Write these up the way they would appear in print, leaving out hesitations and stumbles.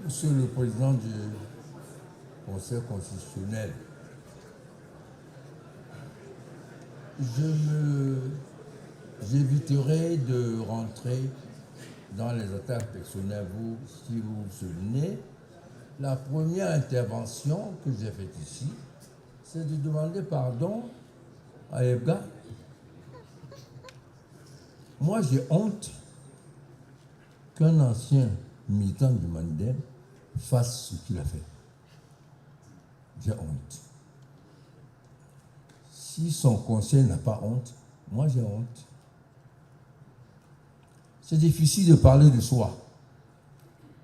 Monsieur le Président du Conseil constitutionnel, j'éviterai de rentrer dans les attaques personnelles. Vous, si vous vous souvenez, la première intervention que j'ai faite ici, c'est de demander pardon à Ebga. Moi, j'ai honte qu'un ancien militant du Mandem fasse ce qu'il a fait. J'ai honte. Si son conseil n'a pas honte, moi j'ai honte. C'est difficile de parler de soi.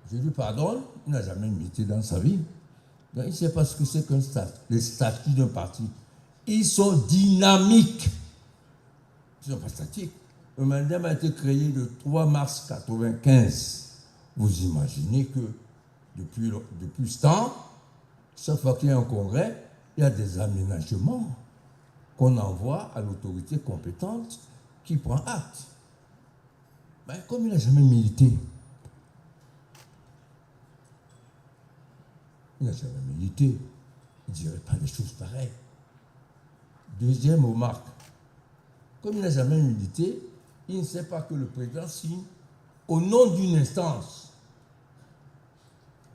Je lui pardonne, il n'a jamais milité dans sa vie. Donc, il ne sait pas ce que c'est qu'un statut, les statuts d'un parti. Ils sont dynamiques. Ils ne sont pas statiques. Le Mandem a été créé le 3 mars 1995. Vous imaginez que depuis ce temps, chaque fois qu'il y a un congrès, il y a des aménagements qu'on envoie à l'autorité compétente qui prend acte. Mais comme il n'a jamais milité, il ne dirait pas des choses pareilles. Deuxième remarque, comme il n'a jamais milité, il ne sait pas que le président signe au nom d'une instance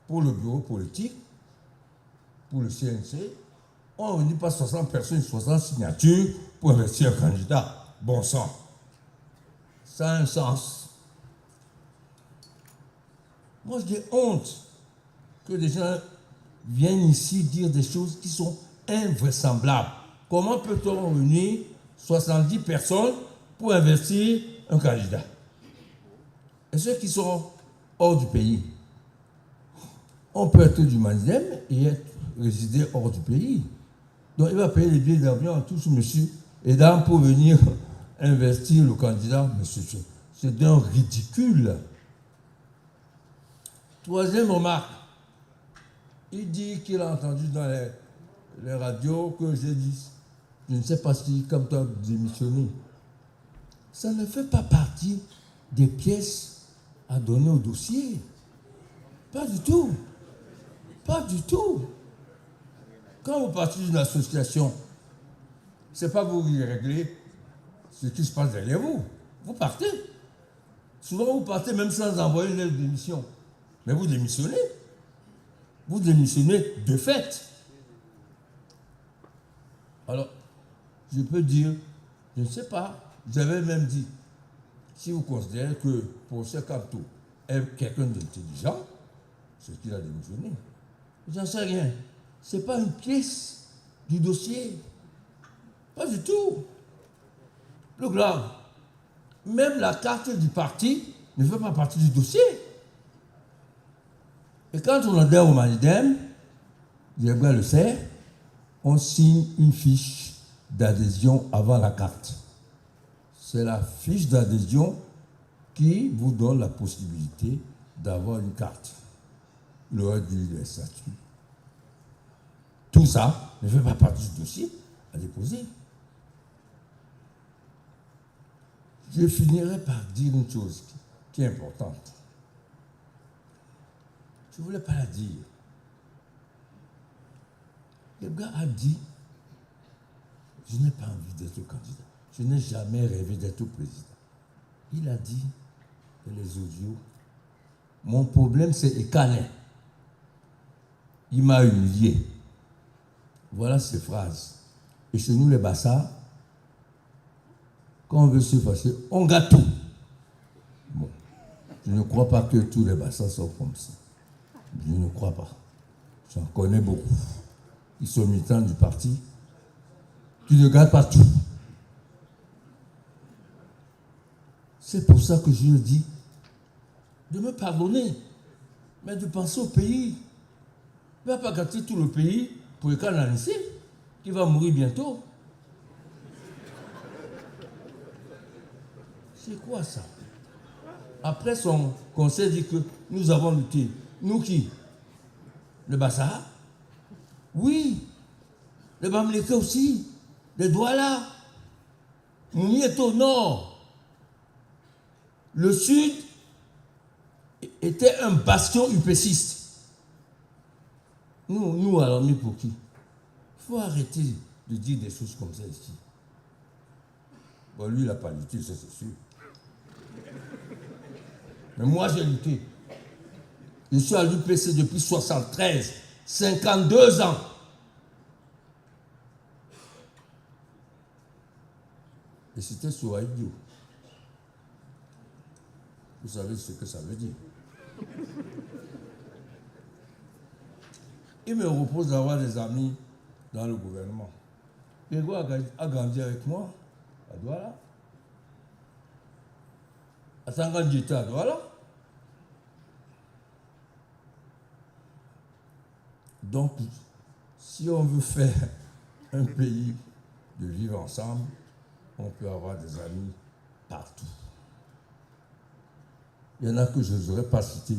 pour le bureau politique, pour le CNC, on ne dit pas 60 personnes, 60 signatures pour investir un candidat. Bon sang. Ça a un sens. Moi, j'ai honte que des gens viennent ici dire des choses qui sont invraisemblables. Comment peut-on réunir 70 personnes pour investir un candidat? Et ceux qui sont hors du pays, on peut être du Mandem et résider hors du pays. Donc il va payer les billets d'avion à tous monsieur et dames pour venir investir le candidat. Mais c'est d'un ridicule. Troisième remarque, il dit qu'il a entendu dans les radios que j'ai dit, je ne sais pas si comme toi démissionné. Ça ne fait pas partie des pièces à donner au dossier. Pas du tout. Pas du tout. Quand vous partez d'une association, ce n'est pas vous qui réglez ce qui se passe derrière vous. Vous partez. Souvent, vous partez même sans envoyer une lettre de démission. Mais vous démissionnez. Vous démissionnez de fait. Alors, je peux dire, je ne sais pas, j'avais même dit, si vous considérez que pour ce Capto est quelqu'un d'intelligent, c'est qu'il a démissionné. J'en sais rien. Ce n'est pas une pièce du dossier. Pas du tout. Le grave, même la carte du parti ne fait pas partie du dossier. Et quand on adhère au Mandem, Diabra le sait, on signe une fiche d'adhésion avant la carte. C'est la fiche d'adhésion qui vous donne la possibilité d'avoir une carte. Le reste des statuts. Tout ça ne fait pas partie du dossier à déposer. Je finirai par dire une chose qui est importante. Je ne voulais pas la dire. Le gars a dit, je n'ai pas envie d'être candidat. Je n'ai jamais rêvé d'être président. Il a dit, et les audios, mon problème c'est Ekane. Il m'a humilié. Voilà ces phrases. Et chez nous les Bassas, quand on veut se fâcher, on gâte tout. Bon, je ne crois pas que tous les Bassas sont comme ça. Je ne crois pas. J'en connais beaucoup. Ils sont militants du parti qui ne gâtent pas tout. C'est pour ça que je lui dis de me pardonner, mais de penser au pays. Il ne va pas gâter tout le pays pour le cas d'un lycée qui va mourir bientôt. C'est quoi ça? Après, son conseil dit que nous avons lutté. Nous qui? Le Bassa? Oui. Le Bamileke aussi. Les Douala. Mouni est au nord. Le sud était un bastion upéciste. Nous alors, mis pour qui? Il faut arrêter de dire des choses comme ça ici. Bon, lui, il n'a pas lutté, ça c'est sûr. Mais moi, j'ai lutté. Je suis à l'UPC depuis 73, 52 ans. Et c'était sur radio. Vous savez ce que ça veut dire. Il me repose d'avoir des amis dans le gouvernement. Grégoire a grandi avec moi à Douala. À Sangan, j'étais à Douala. Donc, si on veut faire un pays de vivre ensemble, on peut avoir des amis partout. Il y en a que je n'oserais pas citer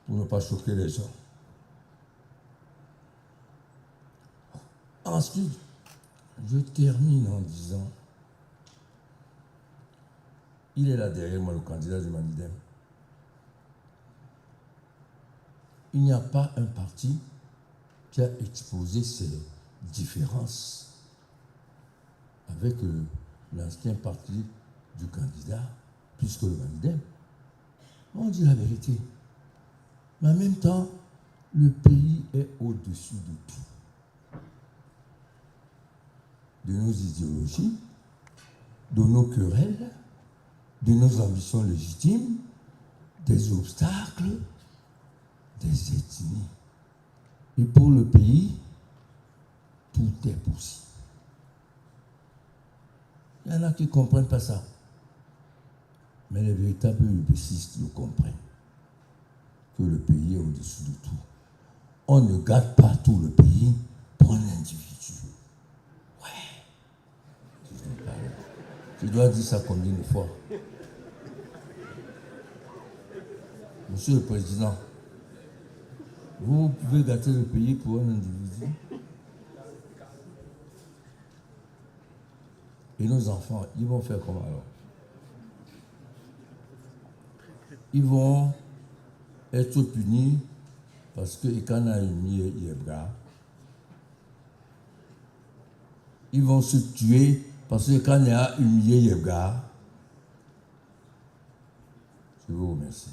pour ne pas choquer les gens. Ensuite, je termine en disant, il est là derrière moi, le candidat du Manidem. Il n'y a pas un parti qui a exposé ses différences avec l'ancien parti du candidat, plus que le Manidem. On dit la vérité. Mais en même temps, le pays est au-dessus de tout. De nos idéologies, de nos querelles, de nos ambitions légitimes, des obstacles, des ethnies. Et pour le pays, tout est possible. Il y en a qui ne comprennent pas ça. Mais les véritables UPCistes le comprennent. Que le pays est au-dessus de tout. On ne garde pas tout le pays pour un individu. Ouais. Je dois dire ça combien de fois? Monsieur le Président, vous pouvez gâter le pays pour un individu. Et nos enfants, ils vont faire comment alors? Ils vont être punis parce que quand on a humilié Yebga, ils vont se tuer parce que quand on a humilié Yebga. Je vous remercie.